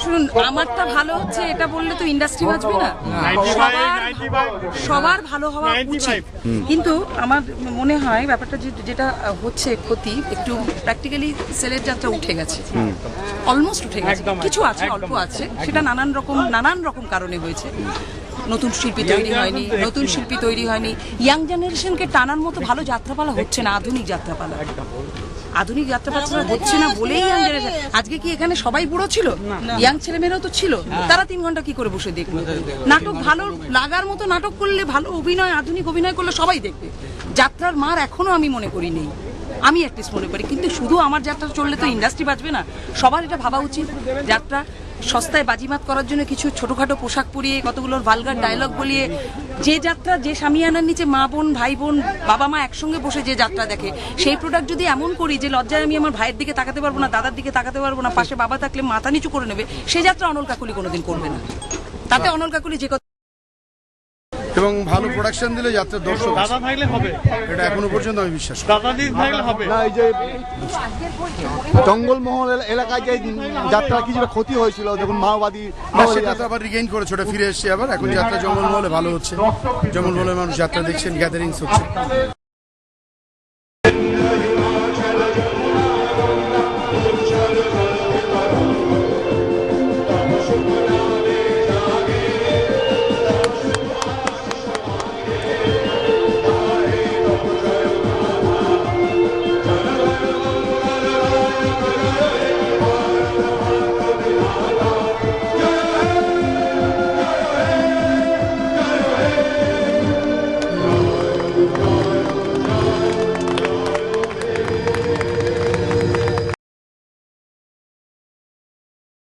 শুনুন, আমারটা ভালো হচ্ছে এটা বললে তো ইন্ডাস্ট্রি বাঁচবে না। সবার ভালো হওয়া উচিত, কিন্তু আমার মনে হয় ব্যাপারটা যেটা হচ্ছে ক্ষতি একটু প্র্যাকটিক্যালি সেলের যাত্রা উঠে গেছে, অলমোস্ট উঠে গেছে। কিছু আছে, অল্প আছে, সেটা নানান রকম কারণে হয়েছে। নতুন শিল্পী তৈরি হয়নি, ইয়াং জেনারেশনকে টানার মতো ভালো যাত্রাপালা হচ্ছে না, আধুনিক যাত্রাপালা হচ্ছে না বলেই ইয়াং জেনারেশন। আজকে কি এখানে সবাই বুড়ো ছিল? ইয়াং ছেলেমেয়েরাও তো ছিল। তারা 3 ঘন্টা কি করে বসে দেখবে? নাটক ভালো লাগার মতো নাটক করলে, ভালো অভিনয়, আধুনিক অভিনয় করলে সবাই দেখবে। যাত্রার মার এখনো আমি মনে করি নেই, আমি অ্যাটলিস্ট মনে করি। কিন্তু শুধু আমার যাত্রা চললে তো ইন্ডাস্ট্রি বাঁচবে না। সবার এটা ভাবা উচিত, যাত্রা সস্তায় বাজিমাত করার জন্য কিছু ছোটখাটো পোশাক পরিয়ে, কতগুলো ভালগার ডায়লগ বলিয়ে যে যাত্রা, যে সামিয়ানার নিচে মা বোন, ভাই বোন, বাবা মা একসঙ্গে বসে যে যাত্রা দেখে, সেই প্রোডাক্ট যদি এমন করি যে লজ্জায় আমি আমার ভাইয়ের দিকে তাকাতে পারবো না, দাদার দিকে তাকাতে পারবো না, পাশে বাবা থাকলে মাথা নিচু করে নেবে, সেই যাত্রা অনল কাকুলি কোনোদিন করবে না। তাতে অনল কাকুলি যে এবং ভালো প্রোডাকশন দিলে যাত্রার দর্শক দাদা থাকলে হবে, এটা এখনো পর্যন্ত আমি বিশ্বাস করি। দাদা দিন থাকলে হবে না। এই যে জঙ্গলমহল এলাকায় যে যাত্রা কিছুটা ক্ষতি হয়েছিল, যখন মাওবাদী সেটা তো আবার রিগেইন করেছে, ওটা ফিরে এসছে আবার। এখন যাত্রা জঙ্গলমহলে ভালো হচ্ছে, জঙ্গলমহলে মানুষ যাত্রা দেখছেন, গ্যাদারিংস হচ্ছে।